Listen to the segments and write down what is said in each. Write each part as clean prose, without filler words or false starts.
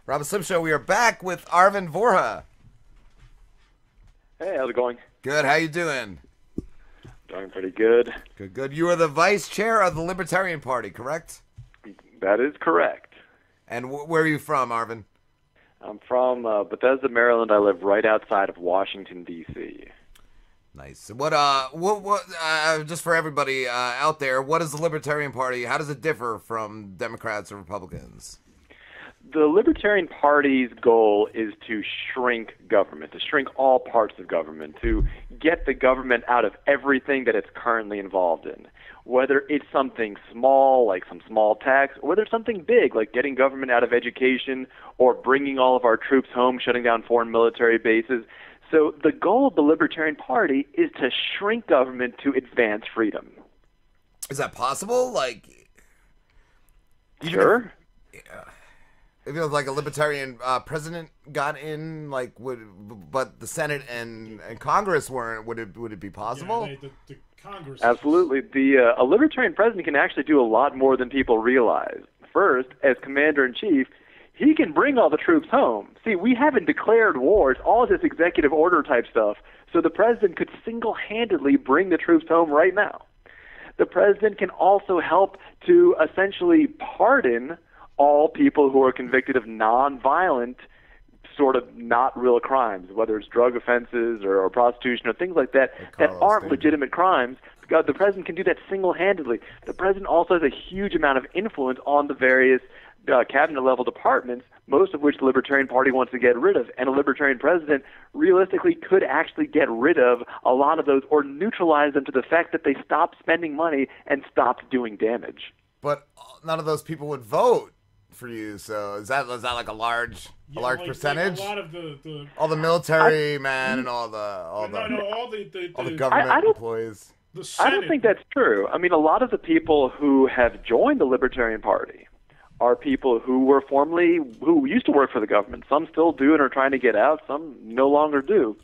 Rob Slim Show. We are back with Arvin Vohra. Hey, how's it going? Good. How you doing? Doing pretty good. Good. You are the vice chair of the Libertarian Party, correct? That is correct. And where are you from, Arvin? I'm from Bethesda, Maryland. I live right outside of Washington, D.C. Nice. What just for everybody out there, what is the Libertarian Party? How does it differ from Democrats or Republicans? The Libertarian Party's goal is to shrink government, to shrink all parts of government, to get the government out of everything that it's currently involved in. Whether it's something small, like some small tax, or whether it's something big, like getting government out of education, or bringing all of our troops home, shutting down foreign military bases. So the goal of the Libertarian Party is to shrink government to advance freedom. Is that possible? Like, Sure. If it was like a libertarian president got in, like, but the Senate and Congress weren't, would it be possible? Yeah, the Congress. Absolutely. A libertarian president can actually do a lot more than people realize. First, as commander-in-chief, he can bring all the troops home. See, we haven't declared war. It's all this executive order type stuff. So the president could single-handedly bring the troops home right now. The president can also help to essentially pardon all people who are convicted of non-violent, sort of not real crimes, whether it's drug offenses or prostitution or things like that, that aren't legitimate crimes. The president can do that single-handedly. The president also has a huge amount of influence on the various cabinet-level departments, most of which the Libertarian Party wants to get rid of. And a Libertarian president realistically could actually get rid of a lot of those or neutralize them to the fact that they stopped spending money and stopped doing damage. But none of those people would vote for you, so is that like a large percentage? Like a lot of all the military men and all the government employees. I don't think that's true. I mean, a lot of the people who have joined the Libertarian Party are people who used to work for the government. Some still do and are trying to get out. Some no longer do.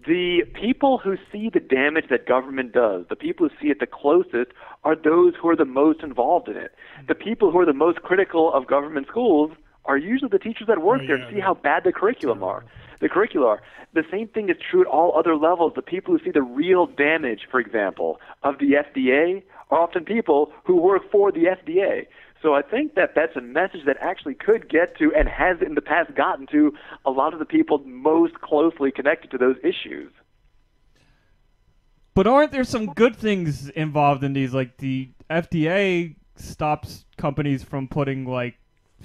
The people who see the damage that government does, the people who see it the closest, are those who are the most involved in it. The people who are the most critical of government schools are usually the teachers that work there and see how bad the curricula are. The same thing is true at all other levels. The people who see the real damage, for example, of the FDA are often people who work for the FDA. So I think that that's a message that actually could get to, and has in the past gotten to, a lot of the people most closely connected to those issues. But aren't there some good things involved in these? Like the FDA stops companies from putting like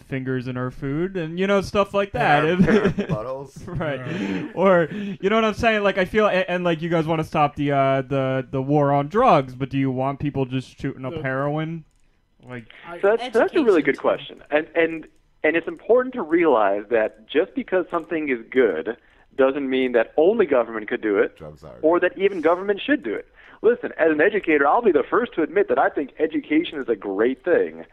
fingers in our food and stuff like that. Bottles. Right. Or you know what I'm saying? Like I feel and like you guys want to stop the war on drugs, but do you want people just shooting up heroin? Like that's a really good question. And it's important to realize that just because something is good doesn't mean that only government could do it or that even government should do it. Listen, as an educator, I'll be the first to admit that I think education is a great thing.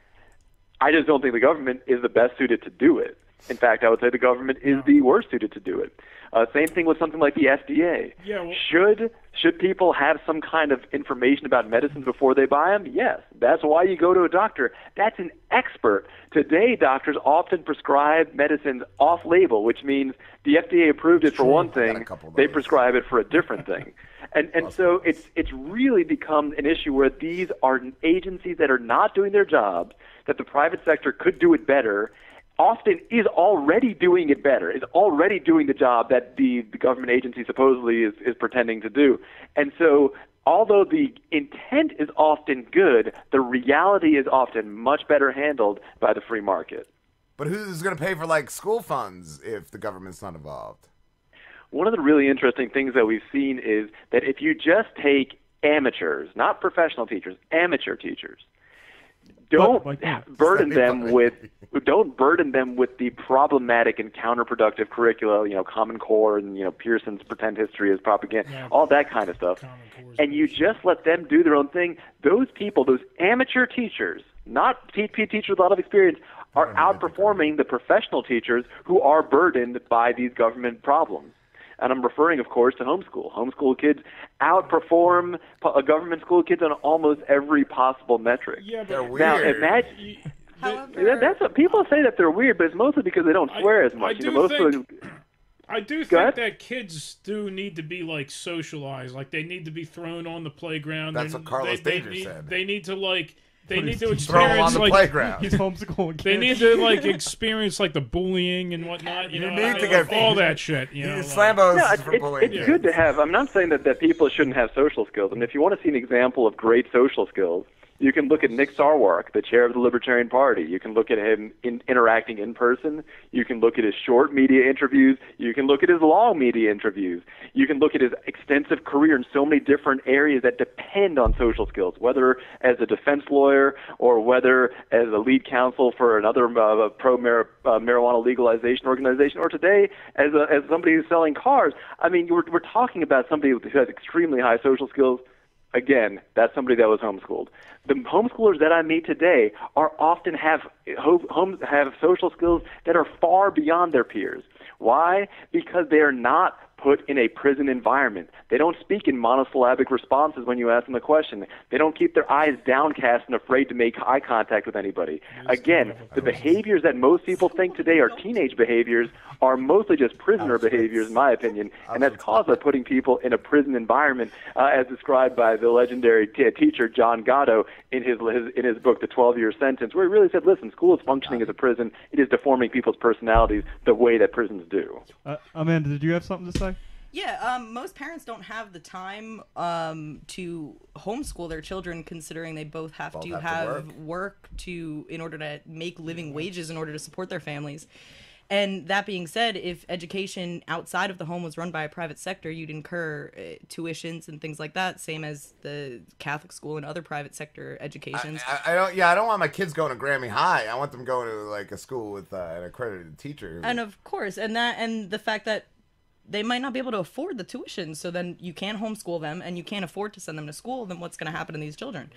I just don't think the government is the best suited to do it. In fact, I would say the government is the worst suited to do it. Same thing with something like the FDA. Yeah, well, should people have some kind of information about medicines before they buy them? Yes. That's why you go to a doctor. That's an expert. Today, doctors often prescribe medicines off-label, which means the FDA approved it for one thing, they prescribe it for a different thing. And so it's really become an issue where these are agencies that are not doing their jobs, that the private sector could do it better, often is already doing it better, is already doing the job that the government agency supposedly is pretending to do. And so although the intent is often good, the reality is often much better handled by the free market. But who's going to pay for like school funds if the government's not involved? One of the really interesting things that we've seen is that if you just take amateurs, not professional teachers, amateur teachers, don't burden them with the problematic and counterproductive curricula, Common Core and Pearson's pretend history as propaganda, all that kind of stuff. And you just let them do their own thing. Those people, those amateur teachers, not teachers with a lot of experience, are outperforming the professional teachers who are burdened by these government problems. And I'm referring, of course, to homeschool. Homeschool kids outperform government school kids on almost every possible metric. Yeah, but they're weird. Now, imagine. However, That's what people say that they're weird, but it's mostly because they don't swear as much. I do think that kids do need to be like socialized, like they need to be thrown on the playground. That's what Carlos Danger said. They need to like. They need to Throw them on experience the like playground. He's homeschooling kids. they need to like experience like the bullying and whatnot. You know, need to get all that shit. You know, Slambos No, for bullying. it's good to have. I'm not saying that people shouldn't have social skills. And if you want to see an example of great social skills, you can look at Nick Sarwark, the chair of the Libertarian Party. You can look at him interacting in person. You can look at his short media interviews. You can look at his long media interviews. You can look at his extensive career in so many different areas that depend on social skills, whether as a defense lawyer or whether as a lead counsel for another pro-marijuana legalization organization, or today as somebody who's selling cars. I mean, we're talking about somebody who has extremely high social skills. Again, that's somebody that was homeschooled. The homeschoolers that I meet today are often have social skills that are far beyond their peers. Why? Because they are not put in a prison environment. They don't speak in monosyllabic responses when you ask them a question. They don't keep their eyes downcast and afraid to make eye contact with anybody. Again, the behaviors that most people think today are teenage behaviors are mostly just prisoner behaviors, in my opinion, and that's caused by putting people in a prison environment, as described by the legendary teacher John Gatto in his book, The 12-Year Sentence, where he really said, listen, school is functioning as a prison. It is deforming people's personalities the way that prisons do. Amanda, did you have something to say? Yeah, most parents don't have the time to homeschool their children, considering they both have to have work in order to make living wages in order to support their families. And that being said, if education outside of the home was run by a private sector, you'd incur tuitions and things like that, same as the Catholic school and other private sector educations. I don't want my kids going to Grammy High. I want them going to like a school with an accredited teacher. And of course, and the fact that they might not be able to afford the tuition, so then you can't homeschool them and you can't afford to send them to school, then what's going to happen to these children?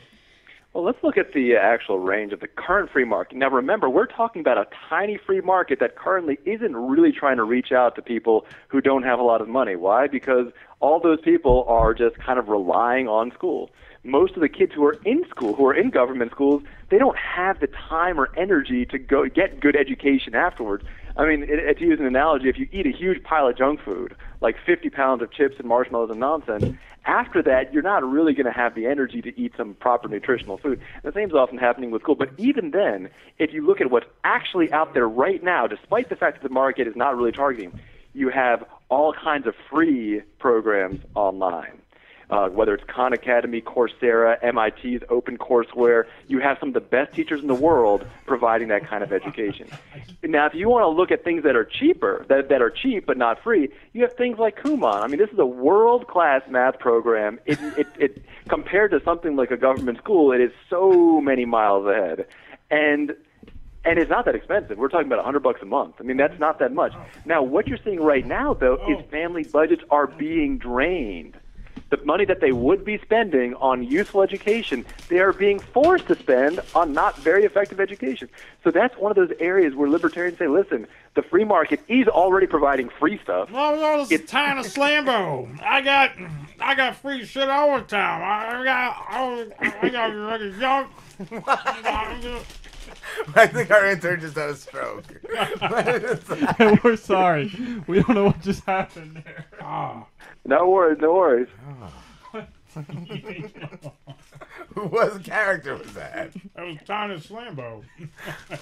Well, let's look at the actual range of the current free market. Now, remember, we're talking about a tiny free market that currently isn't really trying to reach out to people who don't have a lot of money. Why? Because all those people are just kind of relying on school. Most of the kids who are in school, who are in government schools, they don't have the time or energy to go get good education afterwards. I mean, to use an analogy, if you eat a huge pile of junk food, like 50 pounds of chips and marshmallows and nonsense, after that, you're not really going to have the energy to eat some proper nutritional food. The same is often happening with school. But even then, if you look at what's actually out there right now, despite the fact that the market is not really targeting, you have all kinds of free programs online. Whether it's Khan Academy, Coursera, MIT's OpenCourseWare, you have some of the best teachers in the world providing that kind of education. Now, if you want to look at things that are cheaper, that are cheap but not free, you have things like Kumon. I mean, this is a world-class math program. It compared to something like a government school, it is so many miles ahead. And it's not that expensive. We're talking about $100 a month. I mean, that's not that much. Now, what you're seeing right now, though, is family budgets are being drained. The money that they would be spending on useful education, they are being forced to spend on not very effective education. So that's one of those areas where libertarians say, listen, the free market is already providing free stuff. Well, it's Tiny Slambo. I got free shit all the time. I got I think our intern just had a stroke. We're sorry. We don't know what just happened there. No worries, no worries. What character was that? That was Tiny Slambo.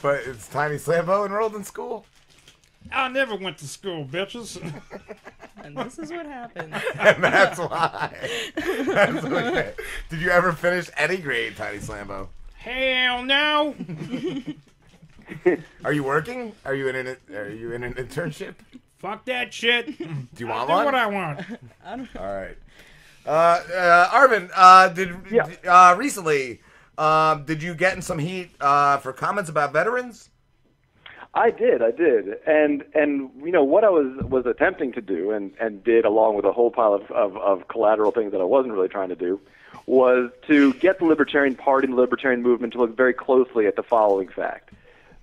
But it's Tiny Slambo enrolled in school? I never went to school, bitches. And this is what happened. And that's why. That's okay. Did you ever finish any grade, Tiny Slambo? Hell no. Are you working? Are you in an internship? Fuck that shit. Do you want do one? what I want. All right. Arvin, recently, did you get in some heat for comments about veterans? I did. And you know, what I was attempting to do and did, along with a whole pile of collateral things that I wasn't really trying to do, was to get the Libertarian Party and the Libertarian movement to look very closely at the following fact.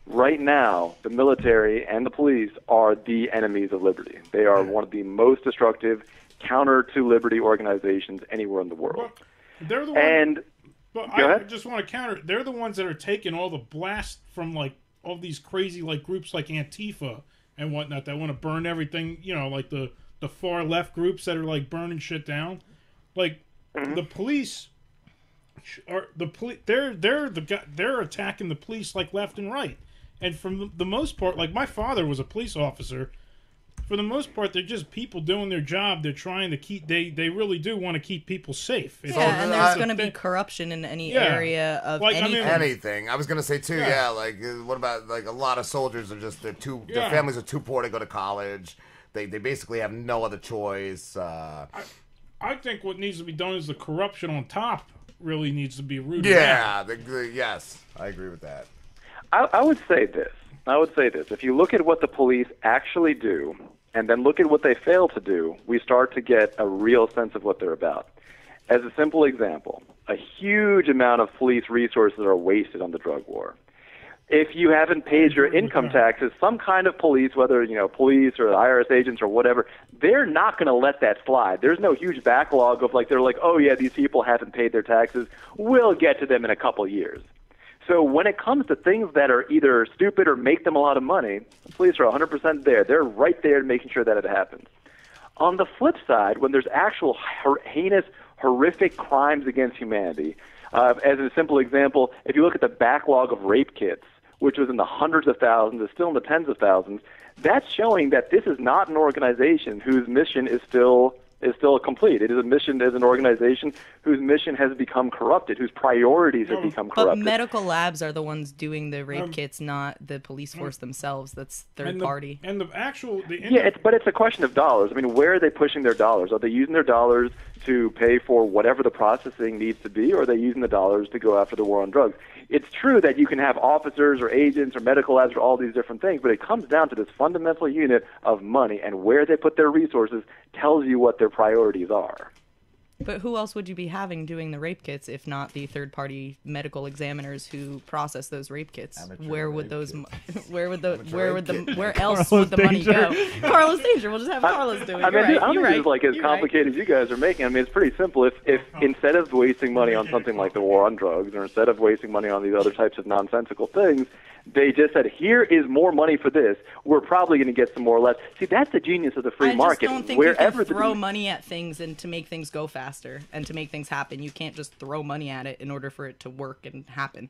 Right now, the military and the police are the enemies of liberty. They are one of the most destructive counter-to-liberty organizations anywhere in the world. They're the ones, But I just want to counter. They're the ones that are taking all the blast from like all these crazy like groups like Antifa and whatnot that want to burn everything. You know, like the far left groups that are like burning shit down. Like the police are they're attacking the police like left and right. And from the most part, like my father was a police officer. For the most part, they're just people doing their job. They're trying to keep. They really do want to keep people safe. And there's going to be corruption in any area of like, anything. Anything. I was going to say too. Yeah. Like what about like a lot of soldiers are just their families are too poor to go to college. They basically have no other choice. I think what needs to be done is the corruption on top really needs to be rooted. Yeah. Yes, I agree with that. I would say this. If you look at what the police actually do, and then look at what they fail to do, we start to get a real sense of what they're about. As a simple example, a huge amount of police resources are wasted on the drug war. If you haven't paid your income taxes, some kind of police, whether police or IRS agents or whatever, they're not going to let that slide. There's no huge backlog of they're like, oh yeah, these people haven't paid their taxes. We'll get to them in a couple years. So when it comes to things that are either stupid or make them a lot of money, the police are 100% there. They're right there making sure that it happens. On the flip side, when there's actual heinous, horrific crimes against humanity, as a simple example, if you look at the backlog of rape kits, which was in the hundreds of thousands, is still in the tens of thousands, that's showing that this is not an organization whose mission is still complete. It is a mission as an organization whose mission has become corrupted, whose priorities have become corrupted. But medical labs are the ones doing the rape kits, not the police force themselves. That's third party. And the actual... but it's a question of dollars. I mean, where are they pushing their dollars? Are they using their dollars to pay for whatever the processing needs to be, or are they using the dollars to go after the war on drugs? It's true that you can have officers or agents or medical labs or all these different things, but it comes down to this fundamental unit of money, and where they put their resources tells you what their priorities are. But who else would you be having doing the rape kits if not the third-party medical examiners who process those rape kits? Where else would the money go? Carlos Danger. We'll just have Carlos do it. I don't think it's as complicated as you guys are making. I mean, it's pretty simple. If instead of wasting money on something like the war on drugs, or instead of wasting money on these other types of nonsensical things, they just said, here is more money for this. We're probably going to get some more or less. See, that's the genius of the free market. I just don't think you can throw money at things and to make things go faster and to make things happen. You can't just throw money at it in order for it to work and happen.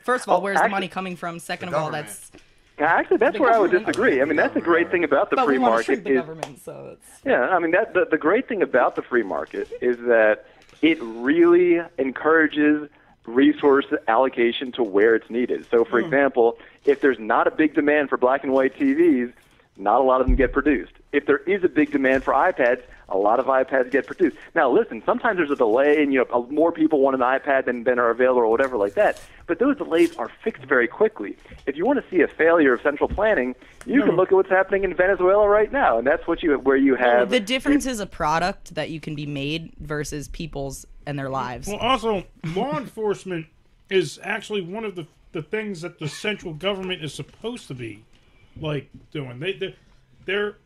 First of all, where's the money coming from? Second of all, that's... Actually, that's where I would disagree. I mean, that's the great thing about the free market. The government, so it's... Yeah, I mean, the great thing about the free market is that it really encourages resource allocation to where it's needed. So, for example, if there's not a big demand for black and white TVs, not a lot of them get produced. If there is a big demand for iPads, a lot of iPads get produced. Now, listen, sometimes there's a delay, and more people want an iPad than are available or whatever like that. But those delays are fixed very quickly. If you want to see a failure of central planning, you can look at what's happening in Venezuela right now, and that's where you have... The difference is a product that you can be made versus people's and their lives. Well, also, law enforcement is actually one of the things that the central government is supposed to be doing. They're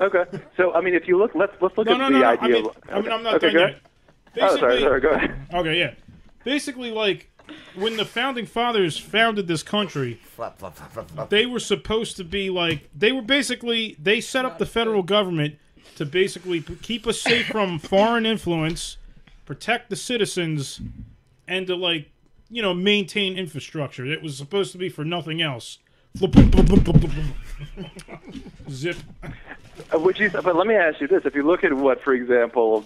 Okay, so I mean, if you look, let's look at the idea. I'm not done yet. Sorry, go ahead. Okay, yeah. Basically, when the founding fathers founded this country, they were supposed to be they set up the federal government to basically keep us safe from foreign influence, protect the citizens, and to maintain infrastructure. It was supposed to be for nothing else. Zip. But let me ask you this: if you look at what, for example,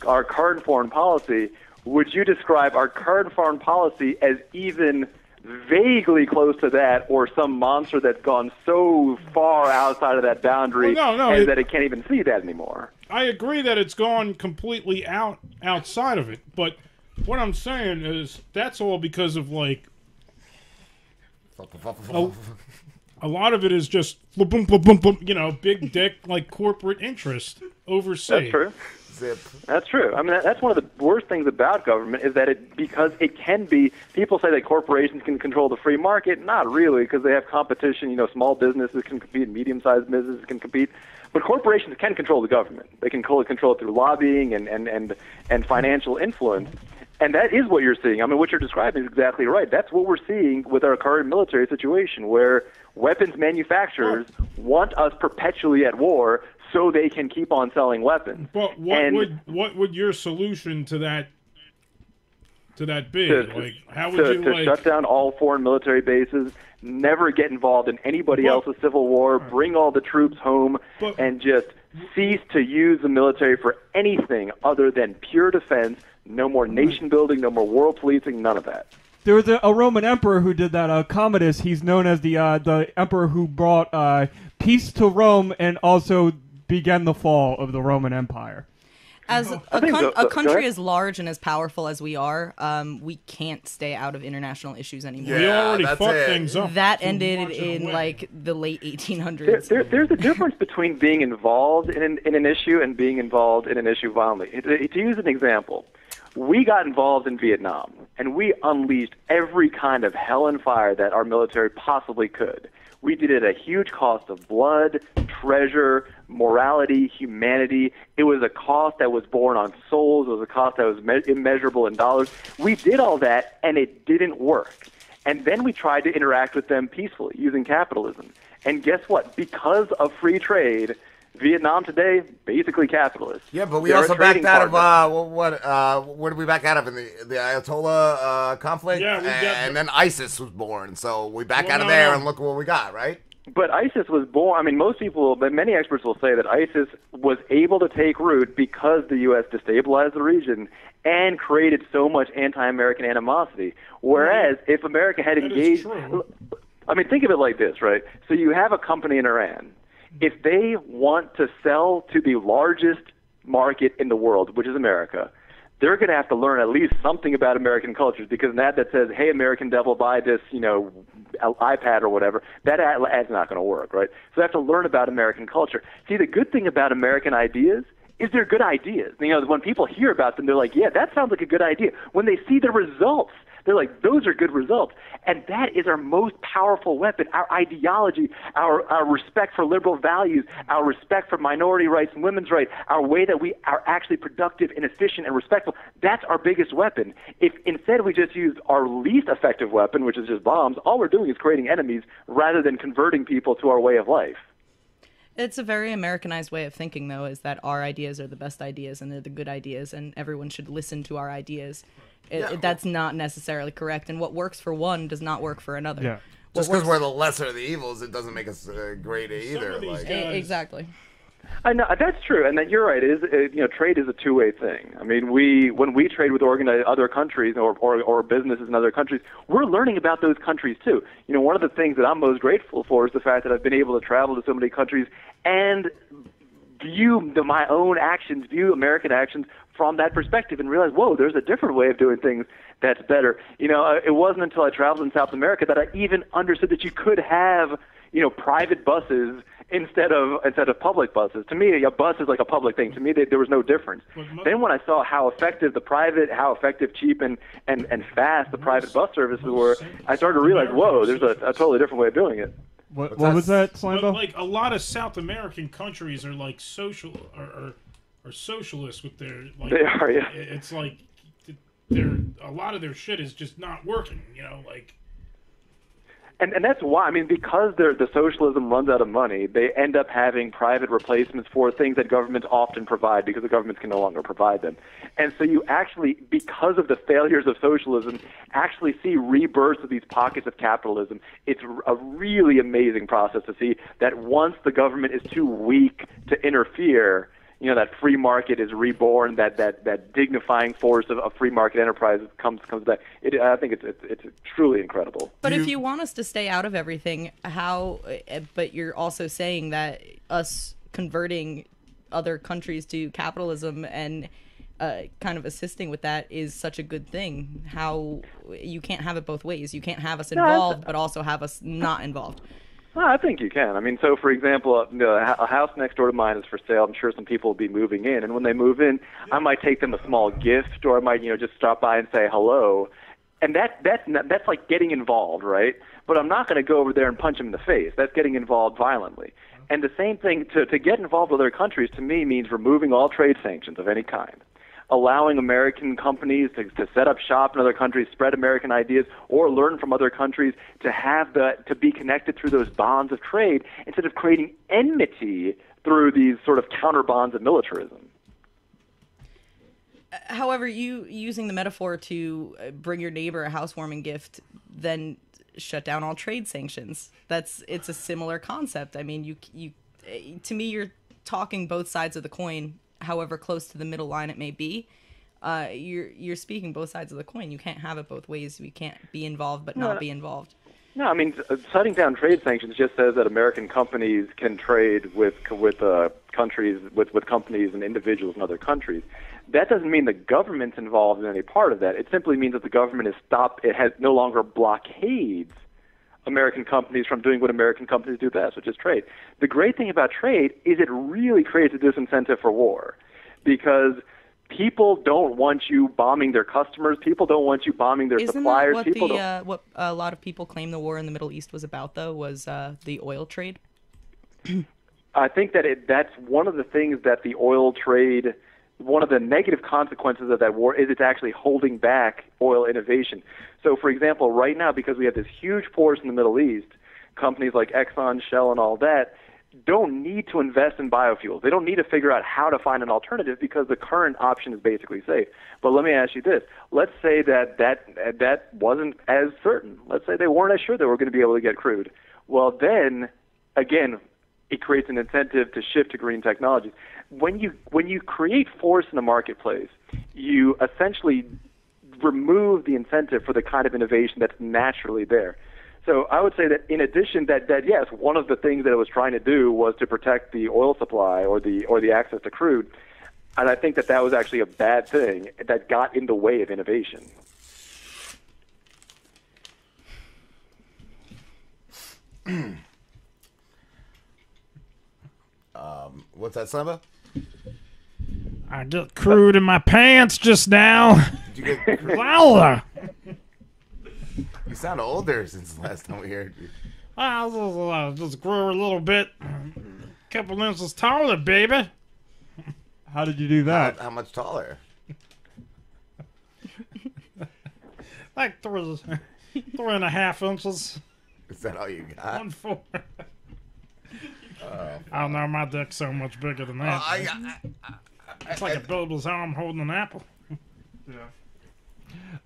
our current foreign policy, would you describe our current foreign policy as even vaguely close to that, or some monster that's gone so far outside of that boundary that it can't even see that anymore? I agree that it's gone completely outside of it, but what I'm saying is that's all because of a lot of it is just big dick corporate interest overseas. That's true. Zip. That's true. I mean, that's one of the worst things about government is that because it can be, people say that corporations can control the free market. Not really, because they have competition. Small businesses can compete, medium-sized businesses can compete. But corporations can control the government. They can control it through lobbying and financial influence. And that is what you're seeing. I mean, what you're describing is exactly right. That's what we're seeing with our current military situation, where weapons manufacturers want us perpetually at war so they can keep on selling weapons. But what would your solution to that be? How would you shut down all foreign military bases, never get involved in anybody else's civil war, bring all the troops home, and just cease to use the military for anything other than pure defense. No more nation building, no more world policing, none of that. There was a Roman emperor who did that. Commodus, he's known as the emperor who brought peace to Rome and also began the fall of the Roman Empire. As a country as large and as powerful as we are, we can't stay out of international issues anymore. We already fucked things up. That ended in the late 1800s. There's a difference between being involved in an issue and being involved in an issue violently. To use an example, we got involved in Vietnam, and we unleashed every kind of hell and fire that our military possibly could. We did it at a huge cost of blood, treasure, morality, humanity. It was a cost that was borne on souls. It was a cost that was immeasurable in dollars. We did all that, and it didn't work. And then we tried to interact with them peacefully using capitalism. And guess what? Because of free trade, Vietnam today, basically capitalist. Yeah, but we also backed out of, what did we back out of in the Ayatollah conflict? Yeah, and then ISIS was born. So we back out of there and look what we got, right? But ISIS was born, I mean, many experts will say that ISIS was able to take root because the U.S. destabilized the region and created so much anti-American animosity. Whereas if America had engaged, I mean, think of it like this, right? So you have a company in Iran. If they want to sell to the largest market in the world, which is America, they're going to have to learn at least something about American cultures, because an ad that says, hey, American devil, buy this, iPad or whatever, that ad's not going to work, right? So they have to learn about American culture. See, the good thing about American ideas is they're good ideas. When people hear about them, they're like, yeah, that sounds like a good idea. When they see the results, they're like, those are good results. And that is our most powerful weapon, our ideology, our respect for liberal values, our respect for minority rights and women's rights, our way that we are actually productive and efficient and respectful. That's our biggest weapon. If instead we just use our least effective weapon, which is just bombs, all we're doing is creating enemies rather than converting people to our way of life. It's a very Americanized way of thinking, though, is that our ideas are the best ideas and they're the good ideas and everyone should listen to our ideas. That's not necessarily correct, and what works for one does not work for another. Yeah. Just because we're the lesser of the evils, it doesn't make us great either. Exactly. I know that's true, and that you're right. Trade is a two-way thing. I mean, when we trade with other countries or businesses in other countries, we're learning about those countries too. One of the things that I'm most grateful for is the fact that I've been able to travel to so many countries and view my own actions, view American actions from that perspective, and realize, whoa, there's a different way of doing things that's better. It wasn't until I traveled in South America that I even understood that you could have, private buses instead of public buses. To me, a bus is like a public thing. To me, there was no difference. Then when I saw how effective cheap, and fast the private bus services were, I started to realize, whoa, there's a totally different way of doing it. What was that, Slambo? Like a lot of South American countries are like are socialist with their they are, yeah. It's like a lot of their shit is just not working, And that's why, because the socialism runs out of money, they end up having private replacements for things that governments often provide because the governments can no longer provide them. And so you actually, because of the failures of socialism, actually see rebirths of these pockets of capitalism. It's a really amazing process to see that once the government is too weak to interfere, that free market is reborn, that dignifying force of free market enterprise comes back. I think it's truly incredible. But if you want us to stay out of everything, how? But you're also saying that us converting other countries to capitalism and kind of assisting with that is such a good thing. How you can't have it both ways. You can't have us involved, but also have us not involved. I think you can. I mean, so for example, a house next door to mine is for sale. I'm sure some people will be moving in, and when they move in, I might take them a small gift, or I might, just stop by and say hello, and that's like getting involved, right? But I'm not going to go over there and punch them in the face. That's getting involved violently. And the same thing, to get involved with other countries, to me, means removing all trade sanctions of any kind, allowing American companies to set up shop in other countries, spread American ideas, or learn from other countries, to be connected through those bonds of trade instead of creating enmity through these sort of counter bonds of militarism. However, you using the metaphor to bring your neighbor a housewarming gift, then shut down all trade sanctions. It's a similar concept. I mean, you to me, you're talking both sides of the coin. However close to the middle line it may be, you're speaking both sides of the coin. You can't have it both ways. We can't be involved but not be involved. No, I mean, shutting down trade sanctions just says that American companies can trade with countries, with companies and individuals in other countries. That doesn't mean the government's involved in any part of that. It simply means that the government has no longer blockades American companies from doing what American companies do best, which is trade. The great thing about trade is it really creates a disincentive for war, because people don't want you bombing their customers. People don't want you bombing their suppliers. Isn't that what a lot of people claim the war in the Middle East was about, though, was the oil trade? I think that's one of the things that the oil trade, one of the negative consequences of that war is it's actually holding back oil innovation. So, for example, right now, because we have this huge force in the Middle East, companies like Exxon, Shell, and all that don't need to invest in biofuels. They don't need to figure out how to find an alternative because the current option is basically safe. But let me ask you this. Let's say that wasn't as certain. Let's say they weren't as sure they were going to be able to get crude. Well, then, again, it creates an incentive to shift to green technologies. When you create force in the marketplace, you essentially remove the incentive for the kind of innovation that's naturally there. So I would say that in addition that yes, one of the things that it was trying to do was to protect the oil supply or the access to crude, and I think that was actually a bad thing that got in the way of innovation. What's that, Samba? I got crude in my pants just now. Did you get crude? Wow. You sound older since the last time we heard you. I just grew a little bit. A couple inches taller, baby. How did you do that? How much taller? Like 3.5 inches. Is that all you got? 1.4. I don't know, my dick's so much bigger than that. It's like a Bilbo's arm holding an apple. Yeah.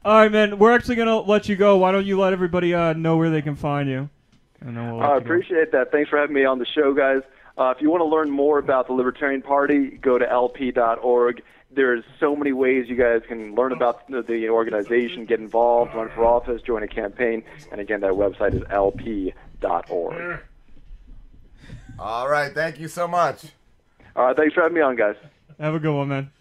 All right, man. We're actually gonna let you go. Why don't you let everybody know where they can find you? And then we'll I appreciate that. Thanks for having me on the show, guys. If you want to learn more about the Libertarian Party, go to lp.org. There's so many ways you guys can learn about the organization, get involved, run for office, join a campaign, and again, that website is lp.org. All right, thank you so much. All right, thanks for having me on, guys. Have a good one, man.